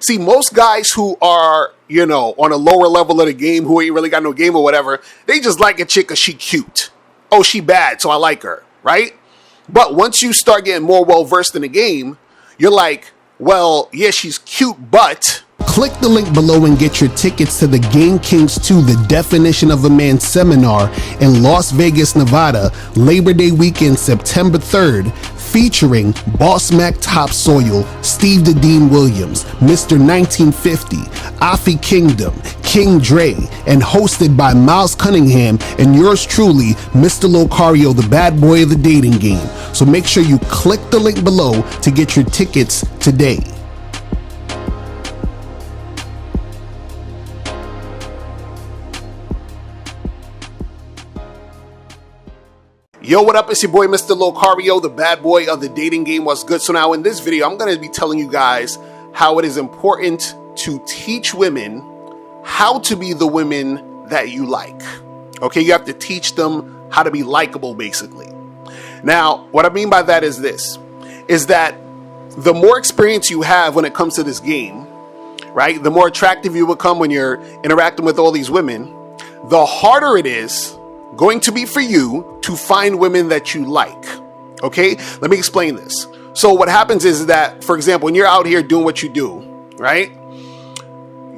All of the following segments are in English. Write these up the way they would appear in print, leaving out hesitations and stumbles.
See, most guys who are, on a lower level of the game, who ain't really got no game or whatever, they just like a chick because she cute. Oh, she bad, so I like her, right? But once you start getting more well-versed in the game, you're like, well, yeah, she's cute, but... Click the link below and get your tickets to the Game Kings 2, The Definition of a Man seminar in Las Vegas, Nevada, Labor Day weekend, September 3rd, featuring Boss Mac Topsoil, Steve the Dean Williams, Mr. 1950, Afi Kingdom, King Dre, and hosted by Miles Cunningham and yours truly, Mr. Locario, the bad boy of the dating game. So make sure you click the link below to get your tickets today. Yo, what up? It's your boy, Mr. Locario, the bad boy of the dating game. What's good? So now in this video, I'm going to be telling you guys how it is important to teach women how to be the women that you like. Okay, you have to teach them how to be likable, basically. Now, what I mean by that is this, is that the more experience you have when it comes to this game, right, the more attractive you become when you're interacting with all these women, the harder it is going to be for you to find women that you like. Okay, let me explain this. So what happens is that, for example, when you're out here doing what you do, right?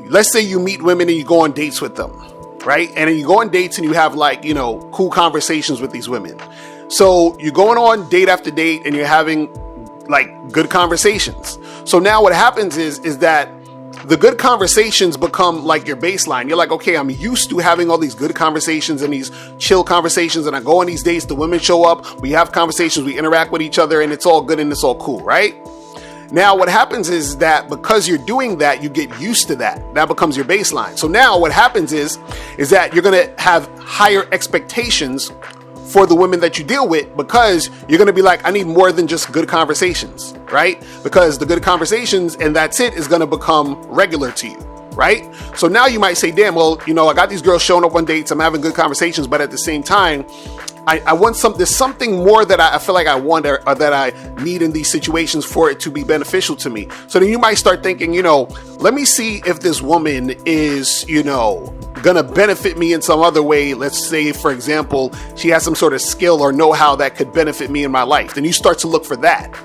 Let's say you meet women and you go on dates with them, right? And then you go on dates and you have cool conversations with these women. So you're going on date after date and you're having good conversations. So now what happens is that the good conversations become like your baseline. You're like, okay, I'm used to having all these good conversations and these chill conversations, and I go on these dates, the women show up, we have conversations, we interact with each other, and it's all good and it's all cool, right? Now, what happens is that because you're doing that, you get used to that. That becomes your baseline. So now what happens is that you're going to have higher expectations for the women that you deal with, because you're going to be like, I need more than just good conversations, right? Because the good conversations and that's it is going to become regular to you, right? So now you might say, damn, well, I got these girls showing up on dates, I'm having good conversations, but at the same time, I want there's something more that I feel like I want or that I need in these situations for it to be beneficial to me. So then you might start thinking, let me see if this woman is, gonna benefit me in some other way. Let's say, for example, she has some sort of skill or know-how that could benefit me in my life. Then you start to look for that,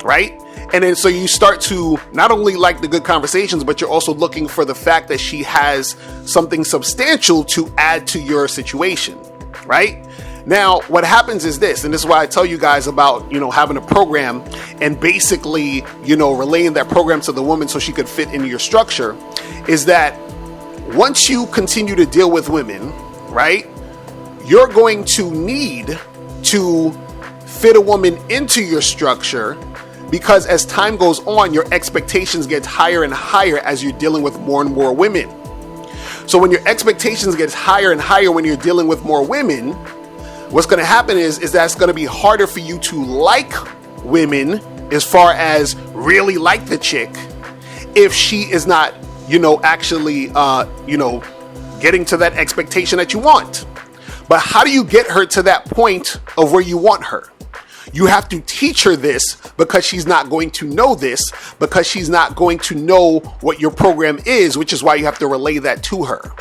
right? And then so you start to not only like the good conversations, but you're also looking for the fact that she has something substantial to add to your situation, right? Now, what happens is this, and this is why I tell you guys about, having a program and basically, relaying that program to the woman so she could fit into your structure, is that once you continue to deal with women, right, you're going to need to fit a woman into your structure, because as time goes on, your expectations get higher and higher as you're dealing with more and more women. So when your expectations get higher and higher when you're dealing with more women, what's going to happen is that it's going to be harder for you to like women, as far as really like the chick, if she is not, actually, getting to that expectation that you want. But how do you get her to that point of where you want her? You have to teach her this, because she's not going to know this, because she's not going to know what your program is, which is why you have to relay that to her.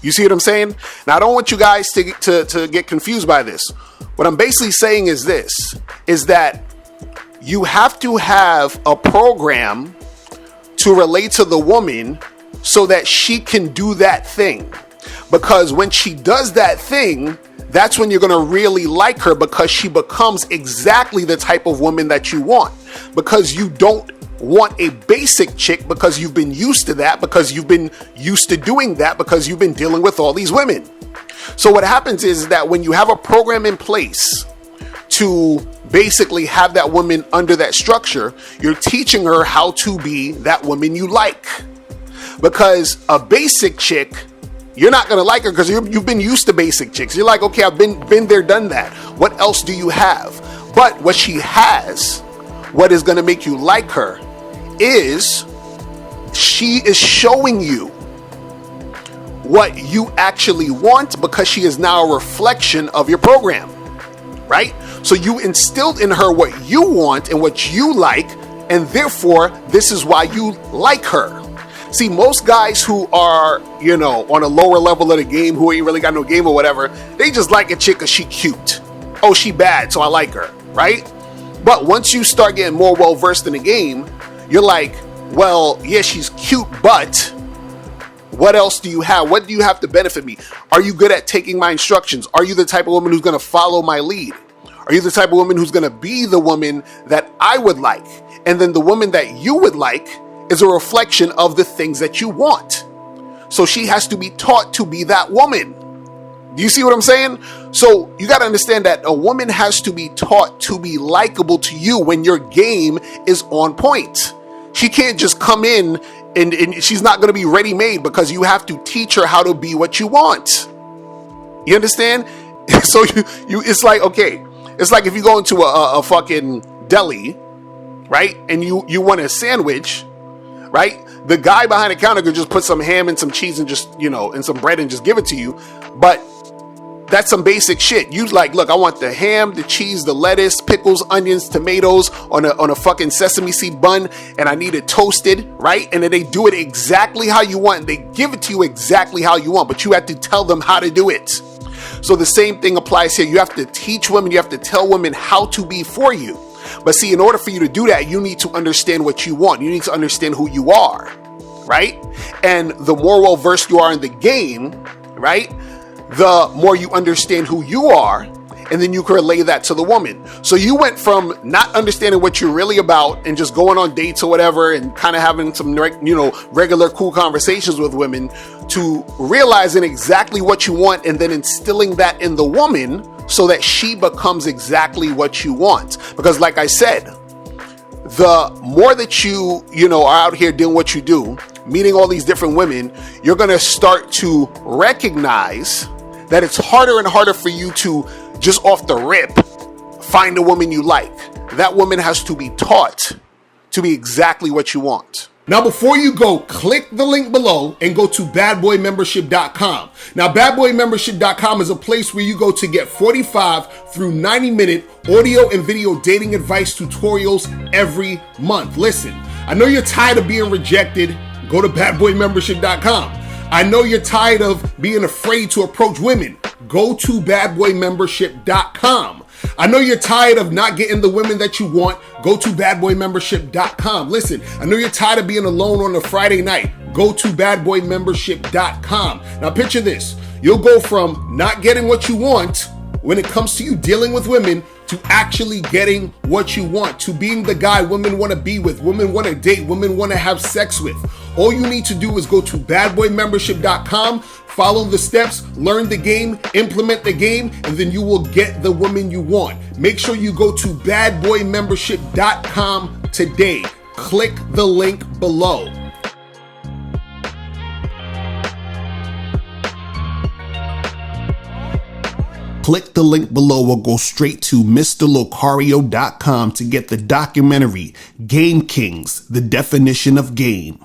You see what I'm saying? Now, I don't want you guys to get confused by this. What I'm basically saying is this, is that you have to have a program to relate to the woman so that she can do that thing. Because when she does that thing, that's when you're going to really like her, because she becomes exactly the type of woman that you want. Because you don't want a basic chick, because you've been used to that, because you've been used to doing that, because you've been dealing with all these women. So what happens is that when you have a program in place to basically have that woman under that structure, you're teaching her how to be that woman you like. Because a basic chick, you're not going to like her, because you've been used to basic chicks. You're like, okay, I've been there, done that. What else do you have? But what she has, what is going to make you like her, is she is showing you what you actually want, because she is now a reflection of your program, right? So you instilled in her what you want and what you like, and therefore this is why you like her. See, most guys who are, you know, on a lower level of the game, who ain't really got no game or whatever, they just like a chick because she cute. Oh, she bad, so I like her, right? But once you start getting more well-versed in the game, you're like, well, yeah, she's cute, but what else do you have? What do you have to benefit me? Are you good at taking my instructions? Are you the type of woman who's going to follow my lead? Are you the type of woman who's going to be the woman that I would like? And then the woman that you would like is a reflection of the things that you want. So she has to be taught to be that woman. Do you see what I'm saying? So you got to understand that a woman has to be taught to be likable to you when your game is on point. She can't just come in and she's not going to be ready-made, because you have to teach her how to be what you want. You understand? So you it's like, okay, it's like if you go into a fucking deli, right? And you want a sandwich, right? The guy behind the counter could just put some ham and some cheese and just, you know, and some bread and just give it to you. But that's some basic shit. You like, look, I want the ham, the cheese, the lettuce, pickles, onions, tomatoes on a fucking sesame seed bun, and I need it toasted, right? And then they do it exactly how you want. They give it to you exactly how you want, but you have to tell them how to do it. So the same thing applies here. You have to teach women, you have to tell women how to be for you. But see, in order for you to do that, you need to understand what you want. You need to understand who you are, right? And the more well-versed you are in the game, right, the more you understand who you are, and then you can relay that to the woman. So you went from not understanding what you're really about and just going on dates or whatever and kind of having some, you know, regular cool conversations with women, to realizing exactly what you want and then instilling that in the woman so that she becomes exactly what you want. Because like I said, the more that you know, are out here doing what you do, meeting all these different women, you're going to start to recognize that it's harder and harder for you to just off the rip find a woman you like. That woman has to be taught to be exactly what you want. Now, before you go, click the link below and go to badboymembership.com. Now, badboymembership.com is a place where you go to get 45 through 90-minute audio and video dating advice tutorials every month. Listen, I know you're tired of being rejected. Go to badboymembership.com. I know you're tired of being afraid to approach women. Go to badboymembership.com. I know you're tired of not getting the women that you want. Go to badboymembership.com. Listen, I know you're tired of being alone on a Friday night. Go to badboymembership.com. Now picture this. You'll go from not getting what you want when it comes to you dealing with women to actually getting what you want, to being the guy women want to be with, women want to date, women want to have sex with. All you need to do is go to badboymembership.com, follow the steps, learn the game, implement the game, and then you will get the woman you want. Make sure you go to badboymembership.com today. Click the link below. Click the link below or go straight to mr.locario.com to get the documentary Game Kings, The Definition of Game.